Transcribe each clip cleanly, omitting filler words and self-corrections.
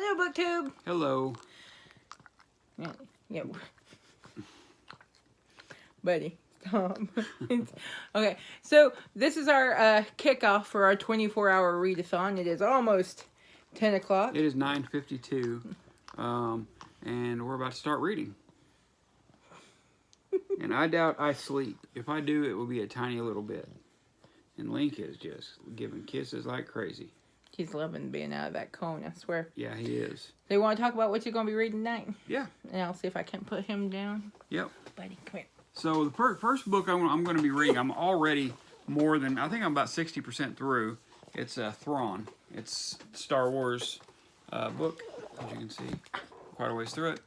Hello, BookTube. Hello. Yeah. Buddy, stop. Okay, so this is our kickoff for our 24-hour readathon. It is almost 10 o'clock. It is 9:52, and we're about to start reading. And I doubt I sleep. If I do, it will be a tiny little bit. And Link is just giving kisses like crazy. He's loving being out of that cone, I swear. Yeah, he is. So you want to talk about what you're going to be reading tonight? Yeah. And I'll see if I can put him down. Yep. Buddy, come here. So the first book I'm going to be reading, I'm already I think I'm about 60% through. It's Thrawn. It's Star Wars book, as you can see, quite a ways through it.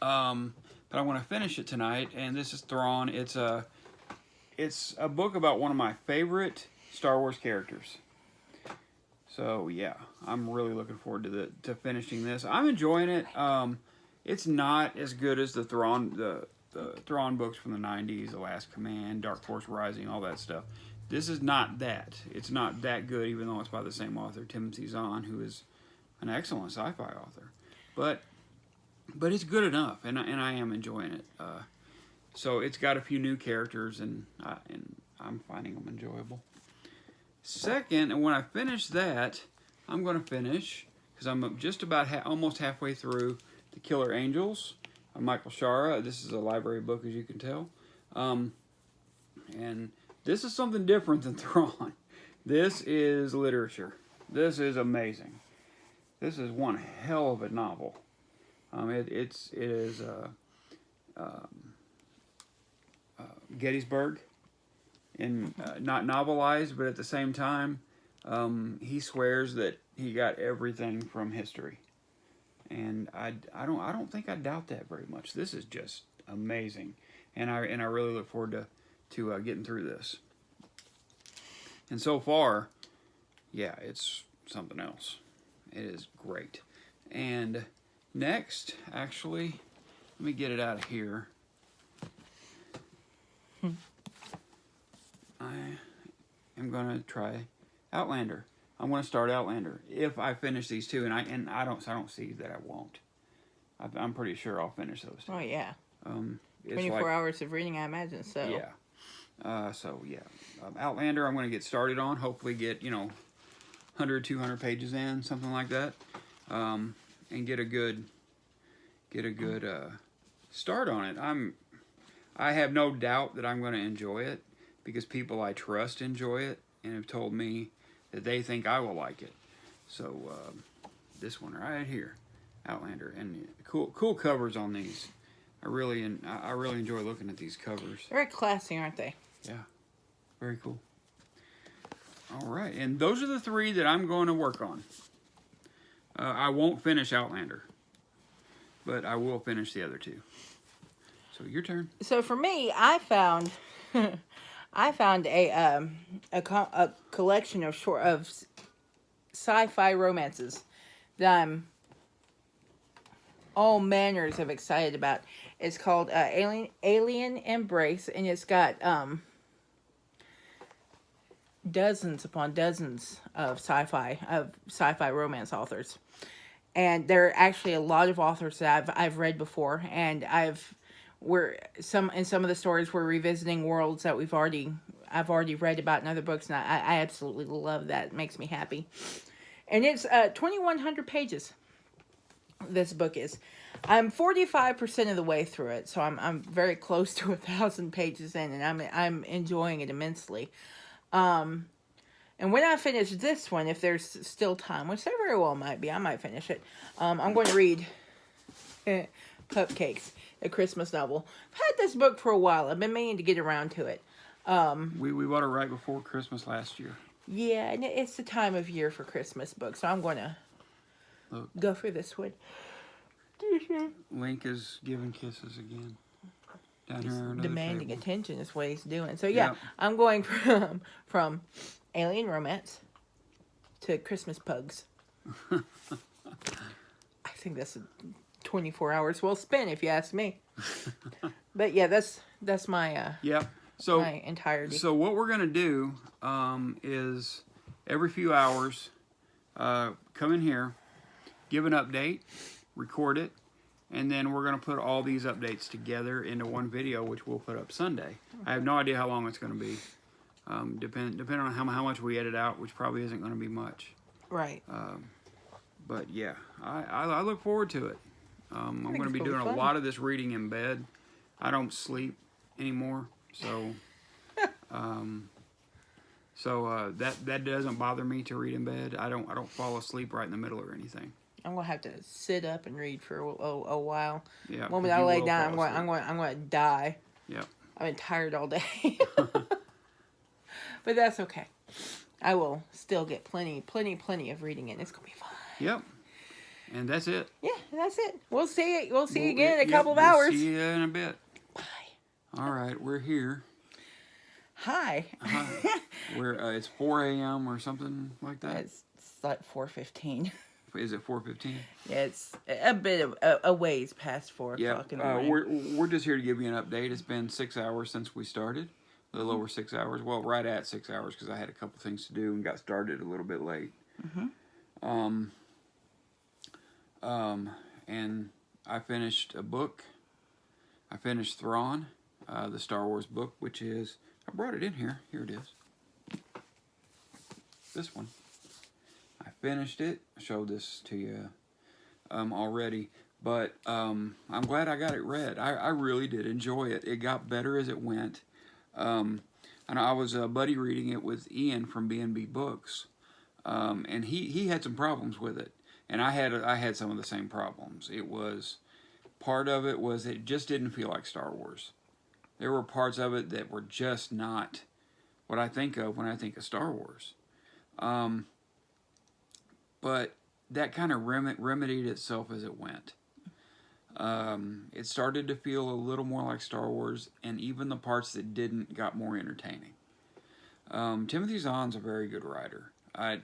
But I want to finish it tonight, and this is Thrawn. It's a book about one of my favorite Star Wars characters. So yeah, I'm really looking forward to finishing this. I'm enjoying it. It's not as good as the Thrawn Thrawn books from the 90s, The Last Command, Dark Force Rising, all that stuff. This is not that. It's not that good, even though it's by the same author, Timothy Zahn, who is an excellent sci-fi author. But it's good enough, and I am enjoying it. So it's got a few new characters, and I'm finding them enjoyable. Second, and when I finish that, I'm going to finish, because I'm just about almost halfway through The Killer Angels of Michael Shara. This is a library book, as you can tell. And this is something different than Thrawn. This is literature. This is amazing. This is one hell of a novel. It is Gettysburg, and not novelized, but at the same time, he swears that he got everything from history, and I don't think I doubt that very much. This is just amazing, and I really look forward to getting through this. And so far, yeah, it's something else. It is great. And next, actually, let me get it out of here. I am going to try Outlander. I'm going to start Outlander if I finish these two, and I don't see that I won't. I'm pretty sure I'll finish those two. Oh yeah. 24 hours of reading, I imagine. So yeah. Outlander, I'm going to get started on. Hopefully, get 100, 200 pages in, something like that, and get a good start on it. I have no doubt that I'm going to enjoy it, because people I trust enjoy it and have told me that they think I will like it. So this one right here, Outlander, and cool covers on these. I really enjoy looking at these covers. Very classy, aren't they? Yeah, very cool. All right, and those are the three that I'm going to work on. I won't finish Outlander, but I will finish the other two. So your turn. So for me, I found a collection of sci-fi romances that I'm all manners of excited about. It's called Alien Embrace, and it's got dozens upon dozens of sci-fi romance authors, and there are actually a lot of authors that I've read before, and some of the stories we're revisiting worlds that I've already read about in other books, and I absolutely love that. It makes me happy. And it's 2,100 pages. This book is. I'm 45% of the way through it, so I'm very close to 1,000 pages in, and I'm enjoying it immensely. And when I finish this one, if there's still time, which there very well might be, I might finish it. I'm going to read Cupcakes, a Christmas novel. I've had this book for a while. I've been meaning to get around to it. We bought it right before Christmas last year. Yeah, and it's the time of year for Christmas books, so I'm going to go for this one. Link is giving kisses again. Down here under demanding the table. attention is what he's doing. So yeah, I'm going from alien romance to Christmas pugs. I think that's 24 hours well spent, if you ask me. But yeah, that's my my entirety. So what we're gonna do is every few hours come in here give an update, record it, and then we're going to put all these updates together into one video, which we'll put up Sunday. I have no idea how long it's going to be. Depending on how much we edit out, which probably isn't going to be much. Right. But yeah, I look forward to it. I'm going to be doing a lot of this reading in bed. I don't sleep anymore, so that doesn't bother me to read in bed. I don't fall asleep right in the middle or anything. I'm gonna have to sit up and read for a while. Yeah. When I lay down, I'm going to die. Yep. I've been tired all day. But that's okay. I will still get plenty of reading in. It's gonna be fun. Yep. And that's it. Yeah, that's it. We'll see you again in a couple of hours. We'll see you in a bit. Bye. All right, we're here. Hi. It's 4 a.m. or something like that. It's like 4:15. Is it 4:15? Yeah, it's a bit of a ways past 4 o'clock in the morning. We're just here to give you an update. It's been 6 hours since we started. A little over 6 hours. Well, right at 6 hours because I had a couple things to do and got started a little bit late. And I finished a book. I finished Thrawn, the Star Wars book, which is, I brought it in here. Here it is. This one. I finished it. I showed this to you already. But I'm glad I got it read. I really did enjoy it. It got better as it went. And I was buddy reading it with Ian from B&B Books. And he had some problems with it. And I had some of the same problems. Part of it was it just didn't feel like Star Wars. There were parts of it that were just not what I think of when I think of Star Wars. But that kind of remedied itself as it went. It started to feel a little more like Star Wars, and even the parts that didn't got more entertaining. Timothy Zahn's a very good writer. I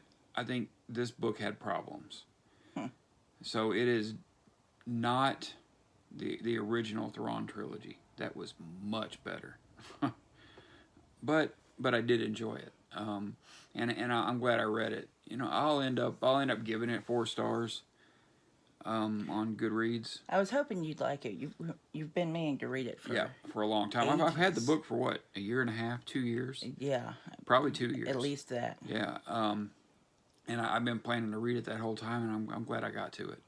think this book had problems. So it is not the original Thrawn trilogy. That was much better. but I did enjoy it. And I'm glad I read it. You know, I'll end up giving it 4 stars on Goodreads. I was hoping you'd like it. You've been meaning to read it for a long time. I've had the book for what, a year and a half, 2 years? Yeah. Probably 2 years. At least that. Yeah. And I've been planning to read it that whole time, and I'm glad I got to it.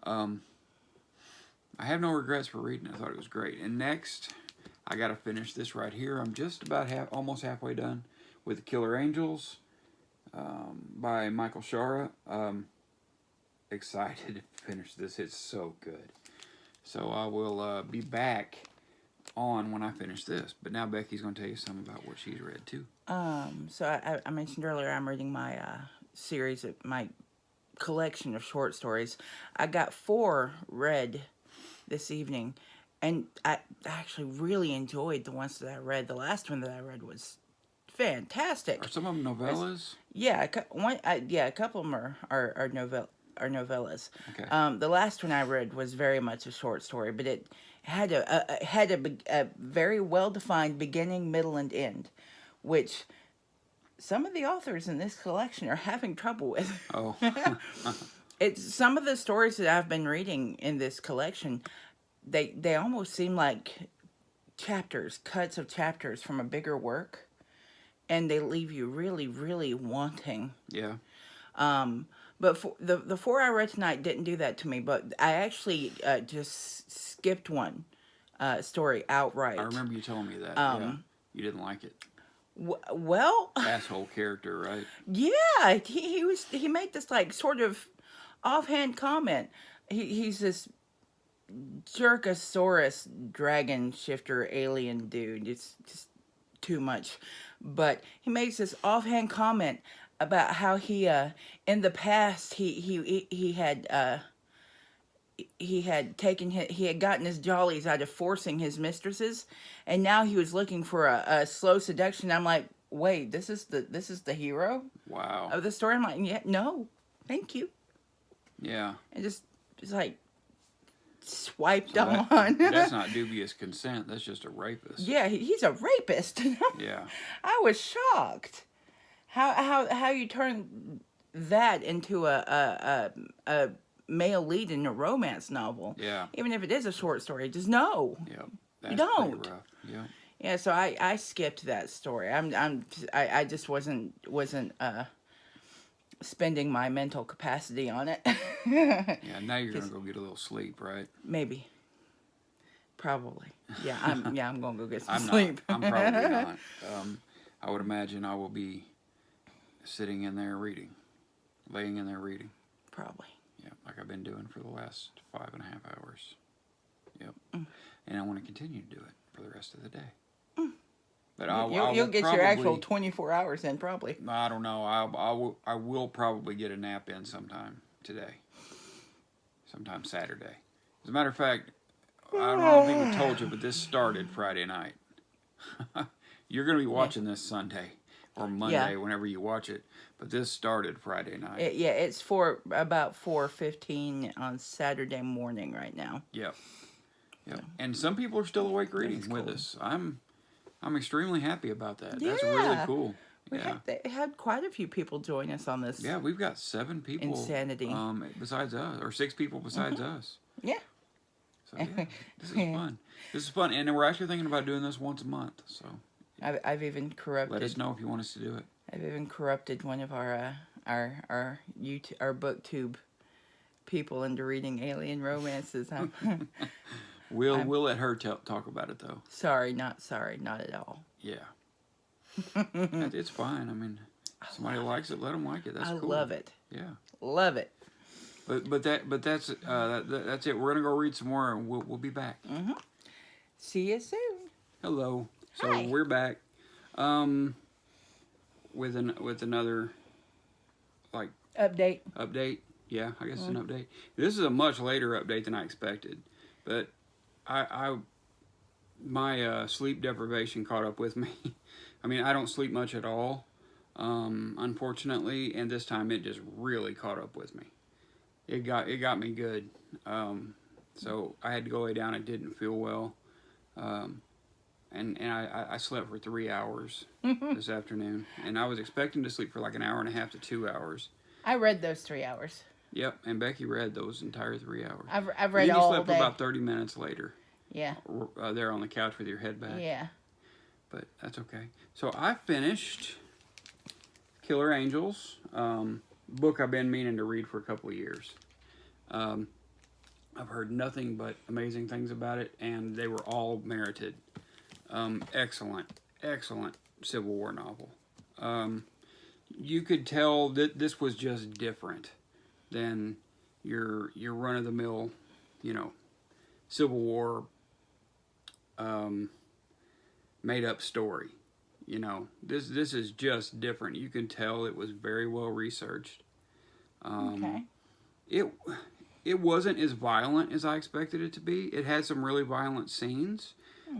I have no regrets for reading it. I thought it was great. And next, I got to finish this right here. I'm just about almost halfway done with The Killer Angels by Michael Shara. Excited to finish this. It's so good. So I will be back on when I finish this. But now Becky's going to tell you something about what she's read too. So I mentioned earlier I'm reading my series, my collection of short stories. I got 4 read this evening, and I actually really enjoyed the ones that I read. The last one that I read was fantastic. Are some of them novellas? Yeah, a couple of them are novellas. Okay. The last one I read was very much a short story, but it had a very well-defined beginning, middle, and end, which some of the authors in this collection are having trouble with. Oh. It's some of the stories that I've been reading in this collection, they almost seem like cuts of chapters from a bigger work, and they leave you really, really wanting. Yeah. But for the 4 I read tonight didn't do that to me, but I actually just skipped one story outright. I remember you telling me that. Yeah. You didn't like it. Well, asshole character, right? Yeah, he made this like sort of offhand comment. He's this Jerkosaurus dragon shifter alien dude. It's just too much. But he makes this offhand comment about how he in the past he had gotten his jollies out of forcing his mistresses, and now he was looking for a slow seduction. I'm like, wait, this is the hero? Wow. Of the story? I'm like, yeah, no, thank you. Yeah. And just like swiped So on. That's not dubious consent. That's just a rapist. Yeah, he's a rapist. Yeah. I was shocked. How you turn that into a male lead in a romance novel. Yeah. Even if it is a short story, just no. Yeah. You That's don't. pretty rough. Yeah. Yeah, so I skipped that story. I just wasn't spending my mental capacity on it. Yeah. Now you're gonna go get a little sleep, right? Maybe. Probably. Yeah, I'm gonna go get some I'm sleep. not. I'm probably not. I would imagine I will be sitting in there reading, laying in there reading. Probably. Yeah, like I've been doing for the last 5.5 hours. Yep. And I want to continue to do it for the rest of the day. But You'll get your actual 24 hours in, probably. I don't know. I will probably get a nap in sometime today. Sometime Saturday. As a matter of fact, I don't think I told you, but this started Friday night. You're going to be watching this Sunday or Monday, whenever you watch it. But this started Friday night. It's for about 4:15 on Saturday morning right now. Yep. And some people are still awake reading with us. I'm extremely happy about that. That's really cool. We had quite a few people join us on this. Yeah, we've got 7 people. Insanity. Besides us, or 6 people besides us. Yeah. So yeah, this is fun. This is fun, and we're actually thinking about doing this once a month. So I've even corrupted. Let us know if you want us to do it. I've even corrupted one of our YouTube, our BookTube people into reading alien romances. We'll let her talk about it though. Sorry, not at all. Yeah. It's fine. I mean, somebody likes it, let them like it. That's cool. I love it. Yeah. Love it. But that's it. We're gonna go read some more, and we'll be back. See you soon. Hello. So Hi. we're back. With another update. Yeah, I guess it's an update. This is a much later update than I expected, but my sleep deprivation caught up with me. I mean, I don't sleep much at all, unfortunately, and this time it just really caught up with me. It got me good. So I had to go lay down. I didn't feel well, and I slept for 3 hours this afternoon, and I was expecting to sleep for like an hour and a half to 2 hours. I read those 3 hours. Yep, and Becky read those entire 3 hours. I've read all day. You slept about 30 minutes later. Yeah. There on the couch with your head back. Yeah. But that's okay. So I finished Killer Angels, book I've been meaning to read for a couple of years. I've heard nothing but amazing things about it, and they were all merited. Excellent Civil War novel. You could tell that this was just different than your run-of-the-mill, Civil War made-up story. This is just different. You can tell it was very well researched. Okay. It wasn't as violent as I expected it to be. It had some really violent scenes,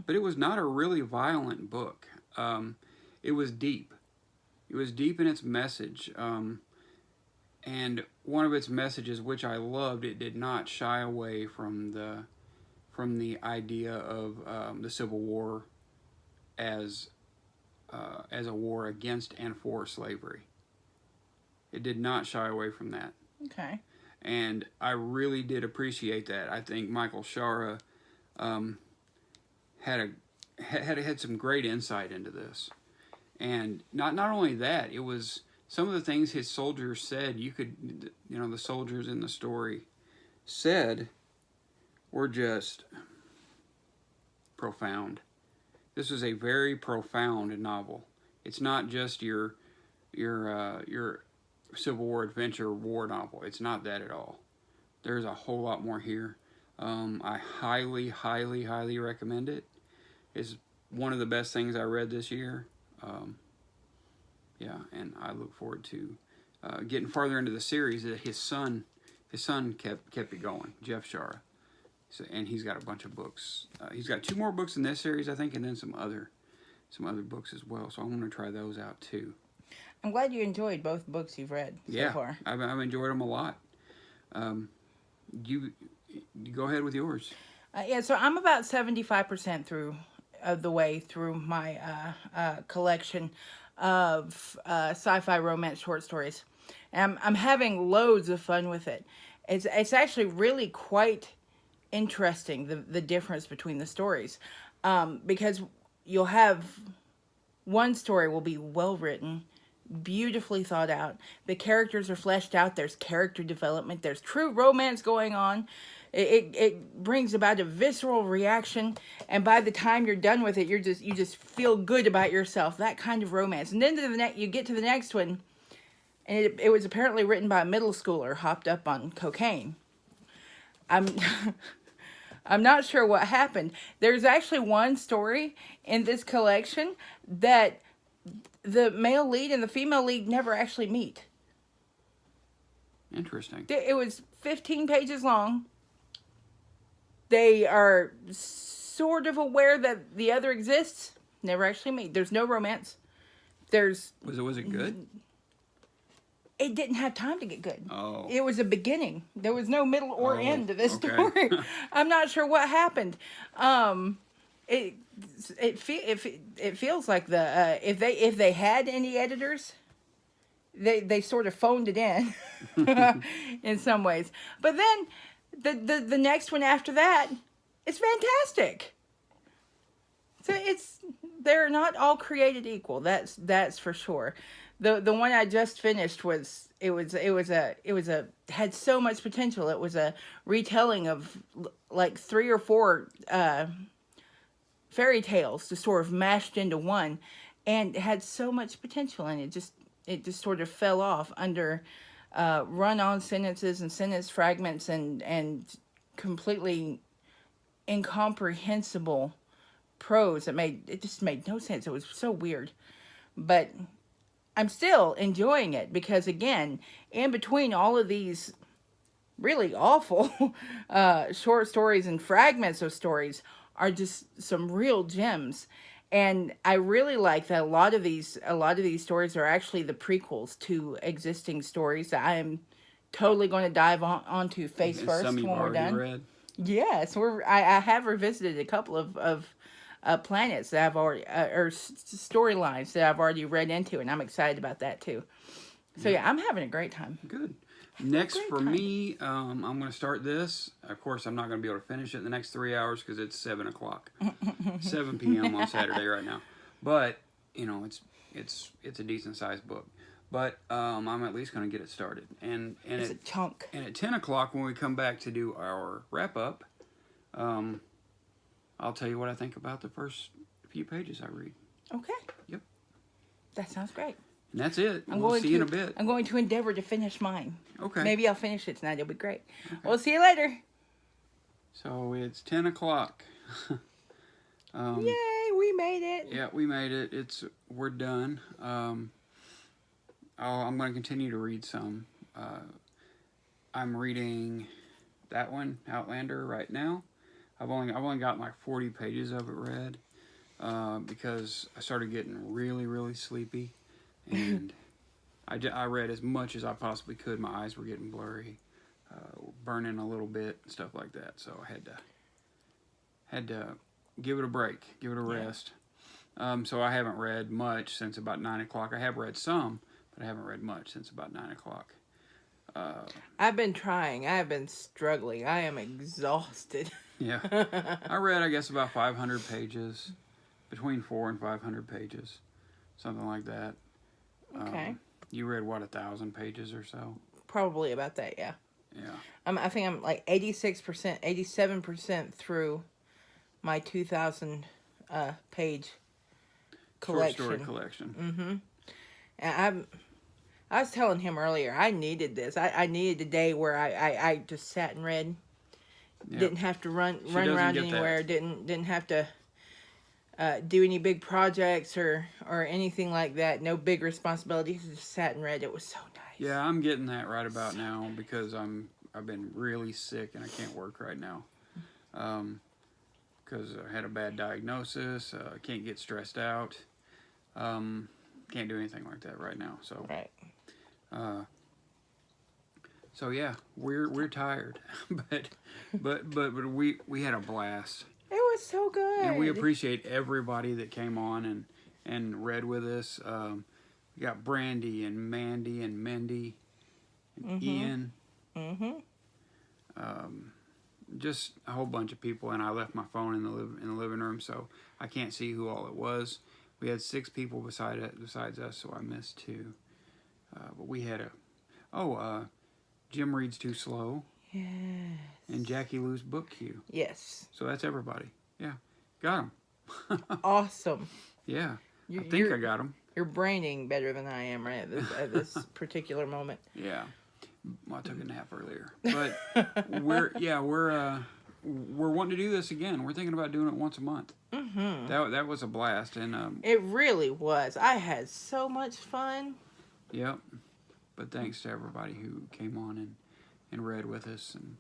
but it was not a really violent book. It was deep. It was deep in its message. And one of its messages, which I loved, it did not shy away from the idea of the Civil War as a war against and for slavery. It did not shy away from that. Okay. And I really did appreciate that. I think Michael Shara had some great insight into this. And not only that, it was some of the things his soldiers said, the soldiers in the story said were just profound. This is a very profound novel. It's not just your Civil War adventure war novel. It's not that at all. There's a whole lot more here. I highly, highly, highly recommend it. It's one of the best things I read this year. And I look forward to getting farther into the series. That his son kept it going, Jeff Shara. So, and he's got a bunch of books. He's got 2 more books in this series, I think, and then some other books as well. So I want to try those out too. I'm glad you enjoyed both books you've read so far. I've enjoyed them a lot. You go ahead with yours. So I'm about 75% through the way through my collection of sci-fi romance short stories. I'm having loads of fun with it. It's actually really quite interesting, the difference between the stories, because you'll have one story will be well written, beautifully thought out. The characters are fleshed out. There's character development. There's true romance going on. It brings about a visceral reaction, and by the time you're done with it, you just feel good about yourself. That kind of romance. And then you get to the next one, and it was apparently written by a middle schooler hopped up on cocaine. I'm I'm not sure what happened. There's actually one story in this collection that the male lead and the female lead never actually meet. Interesting. It was 15 pages long. They are sort of aware that the other exists. Never actually meet. There's no romance. Was it good? It didn't have time to get good. Oh. It was a beginning. There was no middle or end to this okay. story. I'm not sure what happened. It feels like if they had any editors, they sort of phoned it in in some ways. But then the next one after that is fantastic. So they're not all created equal. That's for sure. The one I just finished had so much potential. It was a retelling of like 3 or 4 fairy tales just sort of mashed into one, and it had so much potential, and it just sort of fell off under run-on sentences and sentence fragments and completely incomprehensible prose. It just made no sense. It was so weird, but I'm still enjoying it because, again, in between all of these really awful short stories and fragments of stories are just some real gems. And I really like that a lot of these stories are actually the prequels to existing stories that I am totally going to dive onto face first some when you've we're already done. read? Yes, I have revisited a couple of planets that I've already or storylines that I've already read into, and I'm excited about that too. So yeah, I'm having a great time. Good. Next for me, I'm going to start this. Of course, I'm not going to be able to finish it in the next 3 hours because it's 7 o'clock, 7 p.m. on Saturday right now. But it's a decent sized book. But I'm at least going to get it started. And it's a chunk. And at 10 o'clock when we come back to do our wrap up, I'll tell you what I think about the first few pages I read. Okay. Yep. That sounds great. And that's it. We'll see you in a bit. I'm going to endeavor to finish mine. Okay. Maybe I'll finish it tonight. It'll be great. Okay. We'll see you later. So it's 10 o'clock. Yay, we made it. Yeah, we made it. We're done. I'm going to continue to read some. I'm reading that one, Outlander, right now. I've only got like 40 pages of it read because I started getting really, really sleepy. And I read as much as I possibly could. My eyes were getting blurry, burning a little bit, and stuff like that. So I had to give it a break, give it a rest. So I haven't read much since about 9 o'clock. I have read some, but I haven't read much since about 9 o'clock. I've been trying. I have been struggling. I am exhausted. Yeah. I read, I guess, about 500 pages, between 400 and 500 pages, something like that. Okay. You read, what, 1,000 pages or so? Probably about that, yeah. Yeah. I think I'm like 86%, 87% through my 2,000 page collection. Short story collection. Mm-hmm. And I was telling him earlier, I needed this. I needed a day where I just sat and read. Yep. Didn't have to run around anywhere. Didn't have to do any big projects or anything like that. No big responsibilities. Just sat and read. It was so nice. Yeah, I'm getting that right about now because I've been really sick and I can't work right now. Because I had a bad diagnosis. I can't get stressed out. Can't do anything like that right now. So right. So yeah, we're tired, but we had a blast. It was so good. And we appreciate everybody that came on and read with us. We got Brandy and Mandy and Mindy and Ian. just a whole bunch of people, and I left my phone in the living room, so I can't see who all it was. We had 6 people besides us, so I missed 2. But we had Jim reads too slow. Yes. And Jackie Lou's book queue. Yes. So that's everybody. Yeah, got them. Awesome. Yeah, I think I got them. You're braining better than I am right at this particular moment. Yeah. Well, I took a nap earlier, but we're wanting to do this again. We're thinking about doing it once a month. Mm-hmm. That was a blast, and it really was. I had so much fun. Yep. But thanks to everybody who came on and read with us and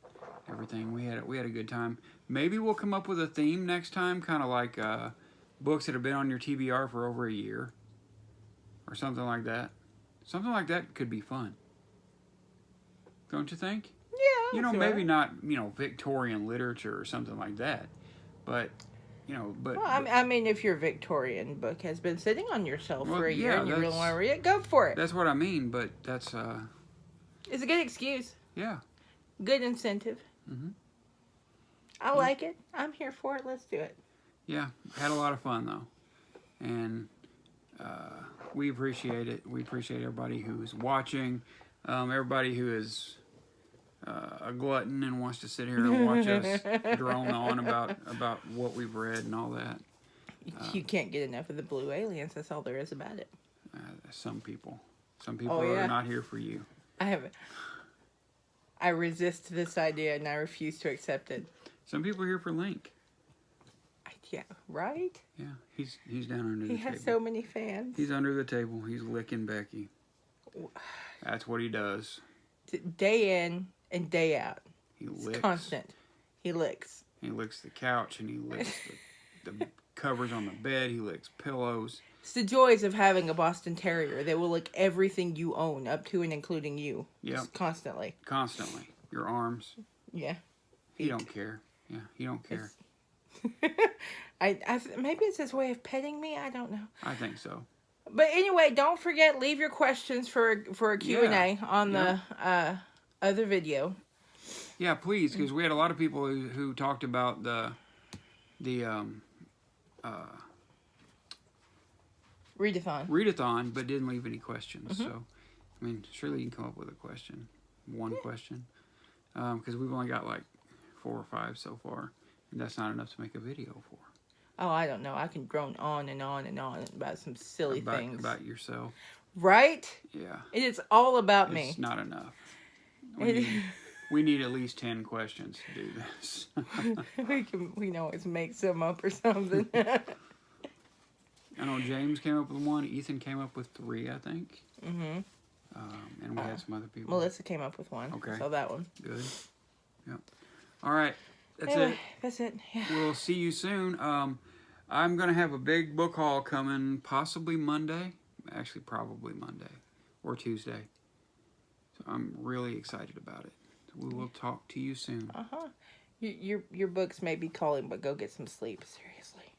everything. We had a good time. Maybe we'll come up with a theme next time, kind of like books that have been on your TBR for over a year, or something like that. Something like that could be fun. Don't you think? Yeah. You know, maybe not, Victorian literature or something like that. But, Well, I mean, if your Victorian book has been sitting on your shelf for a year and you really want to read it, go for it. That's what I mean, but that's... It's a good excuse. Yeah. Good incentive. Mm-hmm. I like it. I'm here for it. Let's do it. Yeah. Had a lot of fun, though. And we appreciate it. We appreciate everybody who's watching. Everybody who is a glutton and wants to sit here and watch us drone on about what we've read and all that. You can't get enough of the Blue Aliens. That's all there is about it. Some people are not here for you. I resist this idea and I refuse to accept it. Some people are here for Link. Yeah, right? Yeah, he's down under the table. He has so many fans. He's under the table. He's licking Becky. That's what he does. Day in and day out. He licks. It's constant. He licks. He licks the couch and he licks the covers on the bed. He licks pillows. It's the joys of having a Boston Terrier. They will lick everything you own, up to and including you. Yeah. Constantly. Constantly. Your arms. Yeah. He don't care. Yeah, he don't care. Maybe it's his way of petting me. I don't know. I think so. But anyway, don't forget, leave your questions for a Q&A on the other video. Yeah, please, because we had a lot of people who talked about the Readathon, but didn't leave any questions. Mm-hmm. So, I mean, surely you can come up with a question, question, because we've only got like 4 or 5 so far, and that's not enough to make a video for. Oh, I don't know. I can drone on and on and on about some silly things. About yourself. Right? Yeah. It is all about me. It's not enough. We need at least 10 questions to do this. we can always make some up or something. I know James came up with 1. Ethan came up with 3, I think. Mm-hmm. And we had some other people. Melissa came up with 1. Okay. So that one. Good. Yep. All right. That's it. Yeah. We'll see you soon. I'm going to have a big book haul coming possibly Monday. Actually, probably Monday or Tuesday. So I'm really excited about it. So we will talk to you soon. Uh-huh. Your books may be calling, but go get some sleep. Seriously.